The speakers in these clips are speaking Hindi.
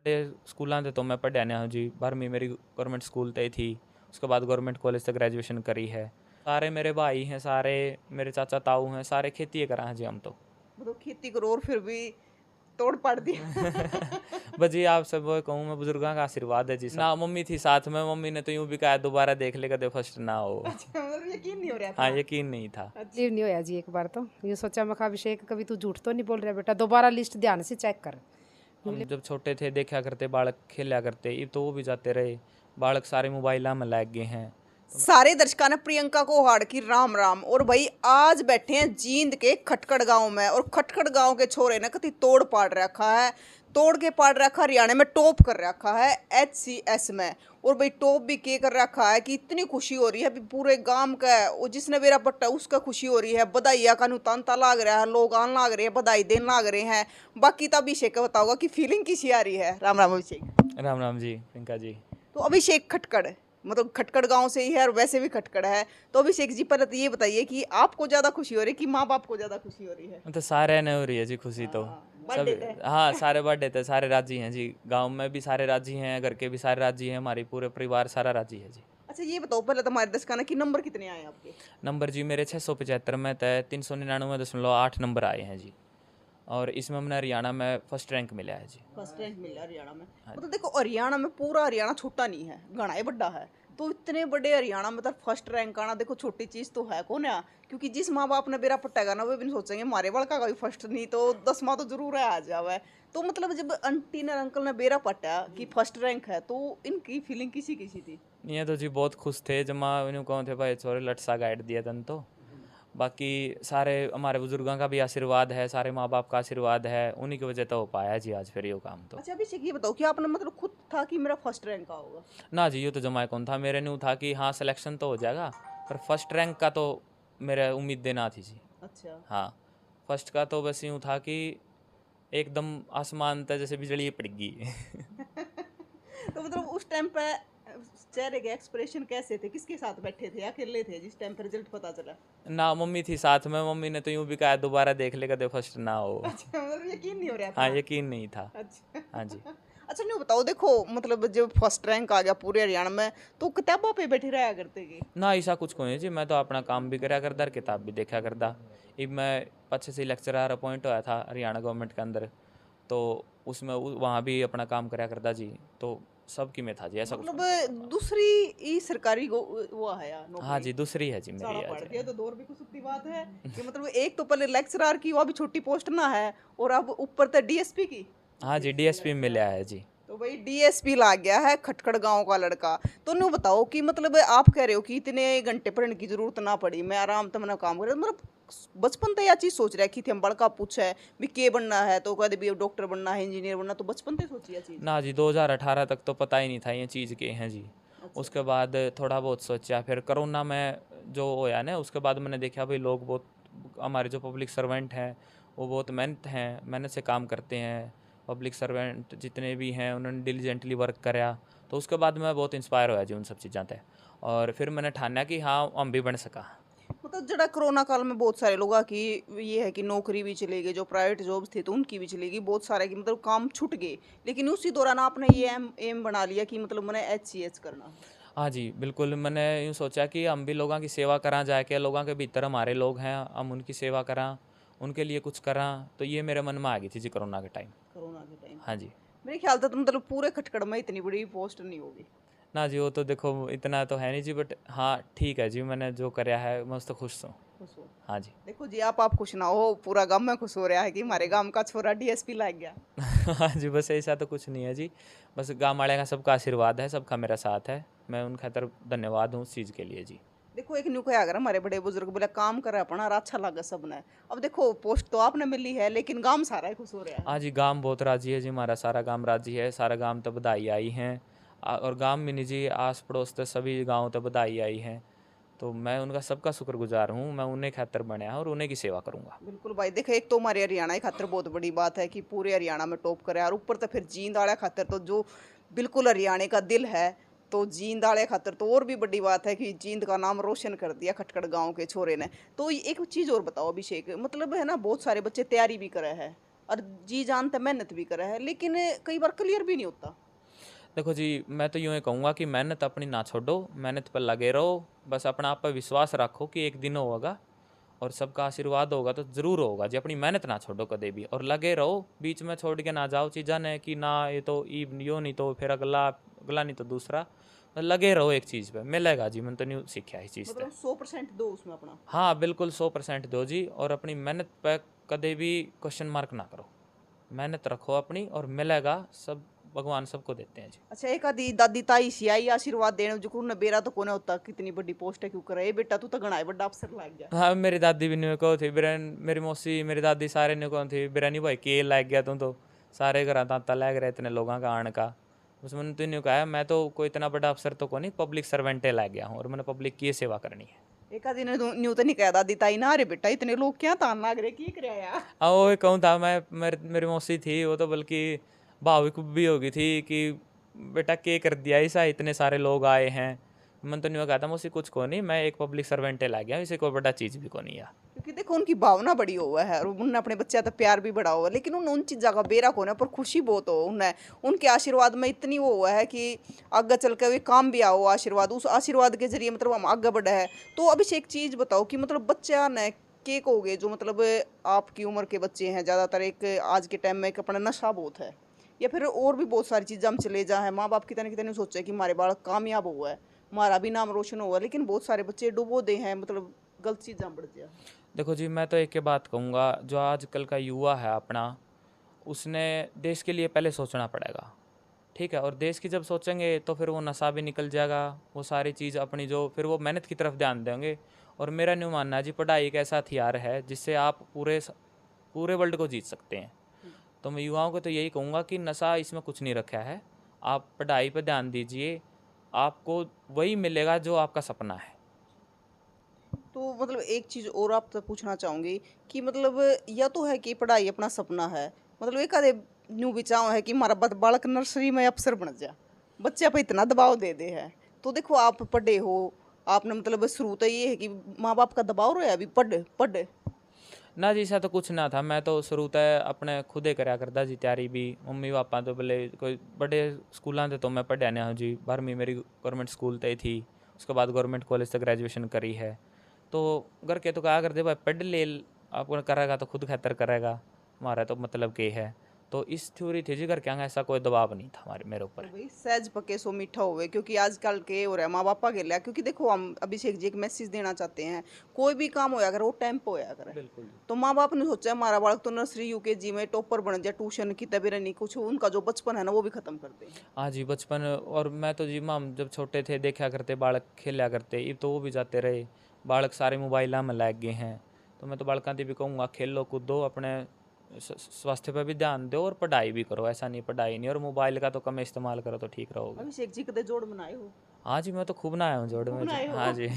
बड़े स्कूलों से तो मैं पढ़िया नहीं हूँ जी। 12वीं मेरी गवर्नमेंट स्कूल ते थी, उसके बाद गवर्नमेंट कॉलेज तक ग्रेजुएशन करी है। सारे मेरे भाई हैं, सारे मेरे चाचा ताऊ हैं, सारे खेती ही करा हैं जी हम तो। मतलब खेती करो और फिर भी तोड़ पाड़ दिया। बस जी आप सब वो कहूँ मैं, बुजुर्गों का आशीर्वाद है जी सब। ना मम्मी थी साथ में, मम्मी ने तो यूं भी कहा दोबारा देख ले कदे फर्स्ट ना हो। अच्छा, मतलब यकीन नहीं हो रहा हाँ, था। यकीन नहीं था। अच्छा। लीव नहीं होया जी। एक बार तो ये सोचा मैं कहा अभिषेक कभी तू झूठ तो नहीं बोल रहा बेटा, दोबारा लिस्ट ध्यान से चेक कर। हम जब छोटे थे देखा करते बालक खेला करते, अब तो वो भी जाते रहे, बालक सारे मोबाइल में लग गए हैं। सारे दर्शकों ने प्रियंका को हाड़ की राम राम। और भाई आज बैठे हैं जींद के खटखड़ गांव में, और खटखड़ गांव के छोरे ने कति तोड़ पाड़ रखा है, तोड़ के पाड़ रखा, हरियाणा में टॉप कर रखा है HCS में। और भाई टॉप भी के कर रखा है कि इतनी खुशी हो रही है अभी पूरे गांव का है। वो जिसने मेरा पट्टा उसका खुशी हो रही है, बधाइया का तांता लाग रहा है, लोग आने लाग रहे हैं, बधाई देने लाग रहे हैं। बाकी तो अभिषेक का बताओगा कि फीलिंग किसी आ रही है। राम राम अभिषेक। राम राम जी प्रियंका जी। तो अभिषेक खटखड़ मतलब खटखड़ गांव से ही है और वैसे भी खटखड़ है। तो अभिषेक जी पहले तो ये बताइए कि आपको ज्यादा खुशी हो रही है कि माँ बाप को ज्यादा खुशी हो रही है? तो सारे ने हो रही है जी खुशी तो। सब बर्थडे थे। हाँ, सारे बर्थडे थे, सारे राजी हैं जी, गांव में भी सारे राजी हैं, घर के भी सारे राजी हैं, हमारी पूरे परिवार सारा राजी है जी। अच्छा ये बताओ पहले तो हमारे दर्शकों कि नंबर कितने आए आपके? नंबर जी मेरे 675 में तय 399.8 नंबर आए हैं जी। और इसमें हमने हरियाणा में फर्स्ट रैंक मिला है जी। फर्स्ट रैंक मिला हरियाणा में। मतलब देखो हरियाणा में पूरा हरियाणा छोटा नहीं है, घना ही बड़ा है। तो इतने बड़े हरियाणा में तो फर्स्ट रैंक आना देखो छोटी चीज तो है कौन है। क्योंकि जिस माँ बाप ने बेरा पट्टेगा ना वो भी नहीं सोचेंगे हमारे बड़का का भी फर्स्ट नहीं तो 10वां तो जरूर है आ जावे। तो मतलब जब आंटी ने अंकल ने बेरा पट्टा कि फर्स्ट रैंक है तो इनकी फीलिंग किसी किसी थी? ये तो जी बहुत खुश थे जब माँ इन्हों कौन थे भाई छोरे लटसा गाइड दिया तन तो। बाकी सारे हमारे बुजुर्गों का भी आशीर्वाद है, सारे माँ बाप का आशीर्वाद है, उन्हीं की वजह तो हो पाया जी आज फिर ये काम तो। अच्छा अभिषेक ये बताओ कि आपने मतलब खुद था कि मेरा फर्स्ट रैंक का होगा? ना जी, ये तो जमाए कौन था, मेरे न्यू था कि हाँ सिलेक्शन तो हो जाएगा, पर फर्स्ट रैंक का तो मेरे उम्मीदें ना थी जी। अच्छा। हाँ, फर्स्ट का तो बस यूँ था कि एकदम आसमान था जैसे बिजली पड़ेगी। तो मतलब उस टाइम पे चेहरे के एक्सप्रेशन कैसे थे, किसके साथ बैठे थे, अकेले थे जिस टाइम पे रिजल्ट पता चला? ना मम्मी थी साथ में, मम्मी ने तो यूँ भी कहा दोबारा देख ले कदे फर्स्ट ना हो। अच्छा मतलब यकीन नहीं हो रहा हाँ, था। यकीन नहीं था। अच्छा। हाँ जी। अच्छा नहीं बताओ देखो मतलब जब फर्स्ट रैंक आ गया पूरे हरियाणा में तो किताबों पे बैठे रहा करते कि? ना ऐसा कुछ कोई नहीं जी, मैं तो अपना काम भी करा करदा और किताब भी देखा करदा। अब मैं पीछे से लेक्चरर अपॉइंट होया था हरियाणा गवर्नमेंट के अंदर, तो उसमें वहाँ भी अपना काम करा करदा जी। तो सबकी में था जी, ऐसा कुछ मतलब दूसरी ई सरकारी वो है यार नहीं। हाँ नौकरी। जी, दूसरी है जी सारा मेरी पढ़ आज। दिया तो दौर भी कुछ सकती बात है कि मतलब एक तो पहले लेक्चरर की वो भी छोटी पोस्ट ना है और अब ऊपर तक DSP की। हाँ जी, डीएसपी में मिला है जी। तो भाई DSP ला गया है खटखड़ गांव का लड़का। तो न्यू बताओ कि मतलब आप कह रहे हो कि इतने घंटे पढ़ने की जरूरत ना पड़ी, मैं आराम से मैंने काम कर मतलब बचपन से यह चीज सोच रहा है कि थे हम बड़का पूछा है भी के बनना है तो कहते भी डॉक्टर बनना है इंजीनियर बनना, तो बचपन से सोची यह चीज? ना जी, 2018 तक तो पता ही नहीं था ये चीज़ के हैं जी। उसके बाद थोड़ा बहुत सोचा, फिर कोरोना में जो होया ना उसके बाद मैंने देखा भाई लोग बहुत, हमारे जो पब्लिक सर्वेंट हैं वो बहुत मेहनत से काम करते हैं। पब्लिक सर्वेंट जितने भी हैं उन्होंने डिलीजेंटली वर्क कराया, तो उसके बाद मैं बहुत इंस्पायर होया जी उन सब चीज़ों से। और फिर मैंने ठाना कि हाँ हम भी बन सका। मतलब जड़ा कोरोना काल में बहुत सारे लोग की ये है कि नौकरी भी चली गई, जो प्राइवेट जॉब्स थे तो उनकी भी चली गई, बहुत सारे की मतलब काम छूट गए। लेकिन उसी दौरान आपने ये एम बना लिया कि मतलब मैंने HCS करना। हाँ जी, बिल्कुल मैंने यूँ सोचा कि हम भी लोगों की सेवा करा जाए, कि लोगों के भीतर हमारे लोग हैं, हम उनकी सेवा करा, उनके लिए कुछ करा। तो ये मेरे मन में आ गई थी जी कोरोना के टाइम। कोरोना के टाइम हाँ जी। मेरे ख्याल से तो मतलब पूरे खटखड़ में इतनी बड़ी पोस्ट नहीं होगी। ना जी, वो तो देखो इतना तो है नहीं जी, बट हाँ ठीक है जी, मैंने जो कराया है मैं उस तो खुश हूँ। खुश हो? हाँ जी। देखो जी आप खुश ना हो, पूरा गांव में खुश हो रहा है कि हमारे गांव का छोरा DSP लाग गया। हाँ जी, बस ऐसा तो कुछ नहीं है जी, बस गाँव वाले का सबका आशीर्वाद है, सबका मेरा साथ है, मैं उन खातर धन्यवाद हूँ उस चीज़ के लिए जी। देखो एक न्यू क्या अगर हमारे बड़े बुजुर्ग बोले काम करे अपना और अच्छा लगा सबने। अब देखो पोस्ट तो आपने मिली है लेकिन गांव सारा ही खुश हो रहा है। हाँ जी, गांव बहुत राजी है जी, हमारा सारा गांव राजी है, सारा गांव तो बधाई आई हैं। और गांव में नहीं जी, आस पड़ोस तो सभी गांव तो बधाई आई हैं। तो मैं उनका सबका शुक्रगुजार हूँ, मैं उन्हें खातर बनया और उन्हें की सेवा करूँगा। बिल्कुल भाई देखो एक तो हमारे हरियाणा की खातर बहुत बड़ी बात है कि पूरे हरियाणा में टॉप करे, और ऊपर तो फिर जींद वाले खातर तो जो बिल्कुल हरियाणा का दिल है, तो जींद वाले खातर तो और भी बड़ी बात है कि जींद का नाम रोशन कर दिया खटखड़ गांव के छोरे ने। तो एक चीज़ और बताओ अभिषेक, मतलब है ना बहुत सारे बच्चे तैयारी भी करे हैं और जी जान तो मेहनत भी करे है, लेकिन कई बार क्लियर भी नहीं होता। देखो जी, मैं तो यूँ ही कहूँगा कि मेहनत अपनी ना छोड़ो, मेहनत पर लगे रहो, बस अपना आप पर विश्वास रखो कि एक दिन होगा और सबका आशीर्वाद होगा तो ज़रूर होगा जी। अपनी मेहनत ना छोड़ो कदे भी और लगे रहो, बीच में छोड़ के ना जाओ चीज़ा ने कि ना ये तो यो नहीं तो फिर अगला अगला नहीं तो दूसरा, लगे रहो एक चीज़ पे, मिलेगा जी। मैंने तो नहीं सीखा इस चीज़ से। मतलब 100% दो उसमें अपना। हाँ बिल्कुल 100% दो जी, और अपनी मेहनत पे कदे भी क्वेश्चन मार्क ना करो, मेहनत रखो अपनी और मिलेगा सब, भगवान सबको देते हैं जी। अच्छा, एक आदि दादी ताई सी आई आशीर्वाद देने जो कुन बेरा तो कोने होता कितनी बड़ी पोस्ट है क्यों करे बेटा तू तो घना ही बड़ा अफसर लग गया। हाँ मेरी दादी भी नहीं कहो थी बिरन, मेरी मौसी मेरी दादी सारे ने कहो थी बिरन भाई के लग गया तू तो, सारे घर तांता लग रहे इतने लोगों का आने का। बस मैंने तो नहीं कहा मैं तो कोई इतना बड़ा अफसर तो को नहीं, पब्लिक सर्वेंटे लग गया हूँ और मैंने पब्लिक की सेवा करनी है। एक आदि ने न्यू तो नहीं कहा दादी ताई ना, अरे बेटा इतने लोग क्या तान लाग रहे की करे यार। हाँ वो कहूँ था मैं, मेरी मौसी थी वो तो बल्कि भावुक भी हो गई थी कि बेटा के कर दिया ऐसा, इतने सारे लोग आए हैं। मैंने तो नहीं कहा था मौसी कुछ को नहीं, मैं एक पब्लिक सर्वेंटे लग गया, इसे कोई बड़ा चीज़ भी को नहीं है। क्योंकि देखो उनकी भावना बड़ी हुआ है और उन्होंने अपने बच्चे तो प्यार भी बड़ा हुआ है, लेकिन उन चीज़ों का बेरा को ना पर खुशी बहुत हो उन्हें, उनके आशीर्वाद में इतनी वो हुआ है कि आगे चल के वे काम भी आओ आशीर्वाद, उस आशीर्वाद के जरिए मतलब हम आगे बढ़े हैं। तो अभी से एक चीज़ बताओ कि मतलब बच्चा न के कहोगे जो मतलब आपकी उम्र के बच्चे हैं ज़्यादातर, एक आज के टाइम में एक अपना नशा बहुत है या फिर और भी बहुत सारी चीज़ें हम चले जाए, माँ बाप कितने कितने सोचे कि हमारे बालक कामयाब हुआ है, हमारा भी नाम रोशन हुआ, लेकिन बहुत सारे बच्चे डुबो दे हैं, मतलब गलत चीज़ें बढ़ जाए। देखो जी, मैं तो एक ही बात कहूँगा, जो आजकल का युवा है अपना, उसने देश के लिए पहले सोचना पड़ेगा, ठीक है। और देश की जब सोचेंगे तो फिर वो नशा भी निकल जाएगा, वो सारी चीज़ अपनी जो फिर वो मेहनत की तरफ ध्यान देंगे। और मेरा न्यू मानना है जी, पढ़ाई एक ऐसा हथियार है जिससे आप पूरे वर्ल्ड को जीत सकते हैं। तो मैं युवाओं को तो यही कहूँगा कि नशा इसमें कुछ नहीं रखा है, आप पढ़ाई पर ध्यान दीजिए, आपको वही मिलेगा जो आपका सपना है। तो मतलब एक चीज़ और आपसे पूछना चाहूँगी कि मतलब या तो है कि पढ़ाई अपना सपना है, मतलब एक आधे न्यू विचार है कि हमारा बालक नर्सरी में अफसर बन जा, बच्चे पे इतना दबाव दे दे है। तो देखो आप पढ़े हो, आपने मतलब शुरू तो ये है कि माँ बाप का दबाव रहा है अभी पढ़ पढ़। ना जी, ऐसा तो कुछ ना था, मैं तो शुरू तय अपने खुद ही कराया करता जी तैयारी भी। मम्मी पापा तो बोले कोई बड़े स्कूलों से तो मैं पढ़या नहीं हूँ जी, 12वीं मेरी गवर्नमेंट स्कूल तय थी, उसके बाद गवर्नमेंट कॉलेज से ग्रेजुएशन करी है। तो घर के तो कहा करते भाई पढ़ ले, आपको करेगा तो खुद खैतर करेगा, हमारा तो मतलब के है। तो इस थ्योरी थी जी घर के आगे, ऐसा कोई दबाव नहीं था हमारे मेरे ऊपर। भाई सहज पके सो मीठा हुए, क्योंकि आजकल के हो रहा है माँ बापा के लिया, क्योंकि देखो हम अभिषेक जी एक मैसेज देना चाहते हैं, कोई भी काम होया करे वो टाइम पे होया करे। बिल्कुल। तो माँ बाप ने सोचा हमारा बालक तो नर्सरी यूकेजी में टॉपर बन जाए, ट्यूशन की तबीर नहीं कुछ, उनका जो बचपन है ना वो भी खत्म कर दे। हाँ जी, बचपन। और मैं तो जी माम जब छोटे थे देखा करते बालक खेला करते, अब तो वो भी जाते रहे, बालक सारे मोबाइल में लग गए हैं। तो मैं तो बालकों से भी कहूँगा खेलो कूदो, अपने स्वास्थ्य पर भी ध्यान दो और पढ़ाई भी करो, ऐसा नहीं पढ़ाई नहीं और मोबाइल का तो कम इस्तेमाल करो तो ठीक रहोगे। अभिषेक जी कदे जोड़ बनाए हो? हाँ जी, मैं तो खूब नहाया हूँ जोड़ खूब में जी। नहाए हो? हाँ जी।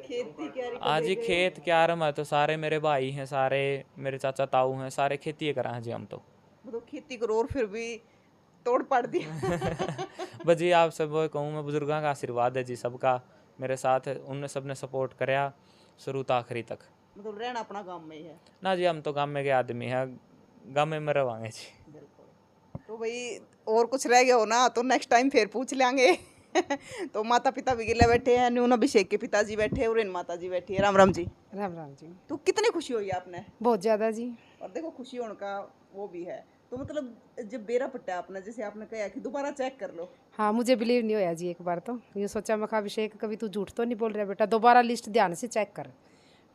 खेती क्यारी हाँ कदे जी, गए? खेत क्यार में तो सारे मेरे भाई हैं, सारे मेरे चाचा ताऊ हैं, सारे खेती करा हैं जी हम तो। मतलब खेती करो और फिर भी तोड़ पड़ दिया। बस जी आप सब वो कहूँ मैं, बुजुर्गों का आशीर्वाद है जी सबका मेरे साथ, उनने सबने सपोर्ट कराया शुरू तो आखिरी तक। मतलब रहना अपना गांव में ही है। ना जी, हम तो गाँव में के आदमी हैं, गाँव में रवांगे जी। बिल्कुल। तो भाई और कुछ रह गया हो ना तो नेक्स्ट टाइम फिर पूछ लेंगे। तो माता पिता भी गिले बैठे हैं, न्यून अभिषेक के पिताजी बैठे हैं और इन माता जी बैठी है। राम राम जी। राम राम जी। तो कितनी खुशी हुई आपने? बहुत ज़्यादा जी। और देखो खुशी होने का वो भी है, तो मतलब जब बेरा पट्टा आपने, जैसे आपने कहा कि दोबारा चेक कर लो। हाँ, मुझे बिलीव नहीं होया जी। एक बार तो ये सोचा मैं कहा अभिषेक कभी तू झूठ तो नहीं बोल रहा बेटा, दोबारा लिस्ट ध्यान से चेक कर।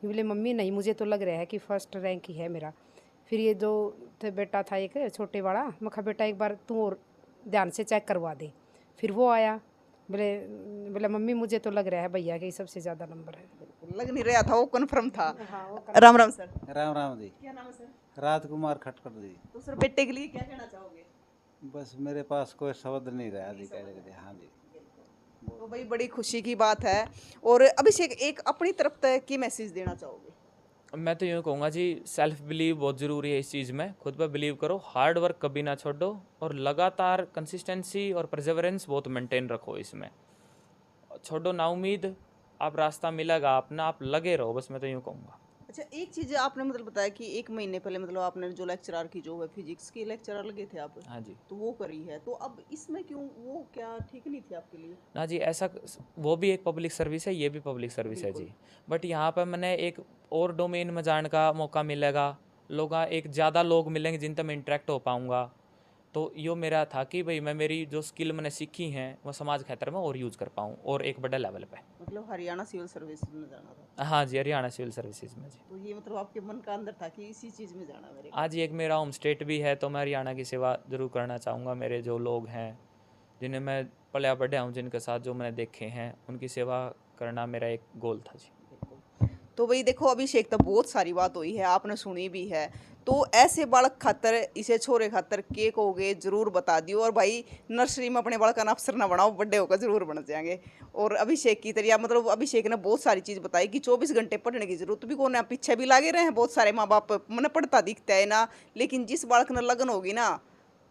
ये बोले मम्मी नहीं, मुझे तो लग रहा है कि फर्स्ट रैंक ही है मेरा। फिर ये जो थे बेटा था एक छोटे वाला, मैं कहा बेटा एक बार तू और ध्यान से चेक करवा दे। फिर वो आया, बोले बोले मम्मी मुझे तो लग रहा है भैया के ही सबसे ज़्यादा नंबर है। लग नहीं रहा था, वो कन्फर्म था। हाँ, वो राम राम सर। राम राम जी। क्या नाम है सर? राजकुमार खटखट जी। तो सर बेटे के लिए क्या कहना चाहोगे? बस मेरे पास कोई शब्द नहीं रहा जी कहने के लिए। हाँ जी। तो भाई बड़ी खुशी की बात है। और अभिषेक एक अपनी तरफ तक की मैसेज देना चाहोगे? मैं तो यूँ कहूँगा जी, सेल्फ बिलीव बहुत ज़रूरी है इस चीज़ में, खुद पर बिलीव करो, हार्ड वर्क कभी ना छोड़ो और लगातार कंसिस्टेंसी और परसेवरेंस बहुत मेंटेन रखो इसमें, छोड़ो ना उम्मीद, आप रास्ता मिलेगा अपना, आप लगे रहो, बस मैं तो यूँ कहूँगा। अच्छा, एक चीज़ आपने मतलब बताया कि 1 महीने पहले मतलब आपने जो लेक्चरर की जो है फिजिक्स के लेक्चरर लगे थे आप, हाँ जी। तो वो करी है, तो अब इसमें क्यों, वो क्या ठीक नहीं थी आपके लिए? ना जी, ऐसा वो भी एक पब्लिक सर्विस है, ये भी पब्लिक सर्विस है बिल्कुल। जी। बट यहाँ पर मैंने एक और डोमेन में जाने का मौका मिलेगा, एक ज़्यादा लोग मिलेंगे जिनसे मैं इंटरेक्ट हो पाऊँगा। तो यो मेरा था कि भाई मैं मेरी जो स्किल मैंने सीखी हैं वो समाज क्षेत्र में और यूज़ कर पाऊँ और एक बड़े लेवल पे। मतलब हरियाणा सिविल सर्विस में जाना था, हाँ जी, हरियाणा सिविल सर्विसेज में जी। तो ये मतलब आपके मन का अंदर था कि इसी चीज़ में जाना मेरे को। आज एक मेरा होम स्टेट भी है, तो मैं हरियाणा की सेवा ज़रूर करना चाहूँगा। मेरे जो लोग हैं, जिन्हें मैं पला बढ़ा हूँ, जिनके साथ जो मैंने देखे हैं, उनकी सेवा करना मेरा एक गोल था जी। तो भाई देखो, अभिषेक तो बहुत सारी बात हुई है, आपने सुनी भी है, तो ऐसे बालक खातर, इसे छोरे खातर के कहोगे जरूर बता दियो। और भाई नर्सरी में अपने बालक का अफसर ना बनाओ, बड़े होकर जरूर बन जाएंगे। और अभिषेक की तरह मतलब अभिषेक ने बहुत सारी चीज़ बताई कि 24 घंटे पढ़ने की जरूरत भी कौन है, पीछे भी लागे रहे हैं बहुत सारे माँ बाप, मैंने पढ़ता दिखता है ना, लेकिन जिस बालक ने लगन होगी ना,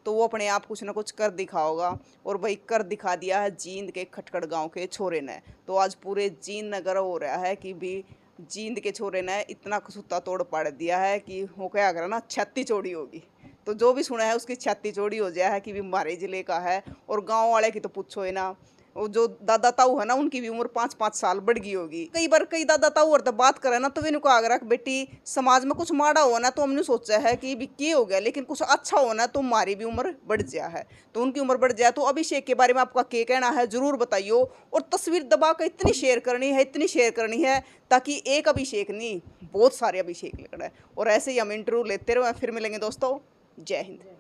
तो वो अपने आप कुछ ना कुछ कर दिखाओगा। और भाई कर दिखा दिया है जींद के खटखड़ गांव के छोरे ने। तो आज पूरे जींद नगर हो रहा है कि भी जींद के छोरे ने इतना खसूता तोड़ पाड़ दिया है कि वो क्या करा ना, छाती चौड़ी होगी। तो जो भी सुना है उसकी छाती चौड़ी हो जाए है कि भी हमारे जिले का है। और गांव वाले की तो पूछो है ना, वो जो दादा ताऊ है ना, उनकी भी उम्र 5-5 साल बढ़ गई होगी। कई बार कई दादा ताऊ और तो बात करे ना, तो वे को आगरा बेटी समाज में कुछ माड़ा हो ना, तो हमने सोचा है कि भी क्या हो गया, लेकिन कुछ अच्छा हो ना तो हमारी भी उम्र बढ़ जाए है। तो उनकी उम्र बढ़ जाए। तो अभिषेक के बारे में आपका क्या कहना है, जरूर बताइयो। और तस्वीर दबा कर इतनी शेयर करनी है, इतनी शेयर करनी है, ताकि एक अभिषेक नहीं, बहुत सारे अभिषेक लग रहे हैं। और ऐसे ही हम इंटरव्यू लेते रहे। फिर मिलेंगे दोस्तों, जय हिंद।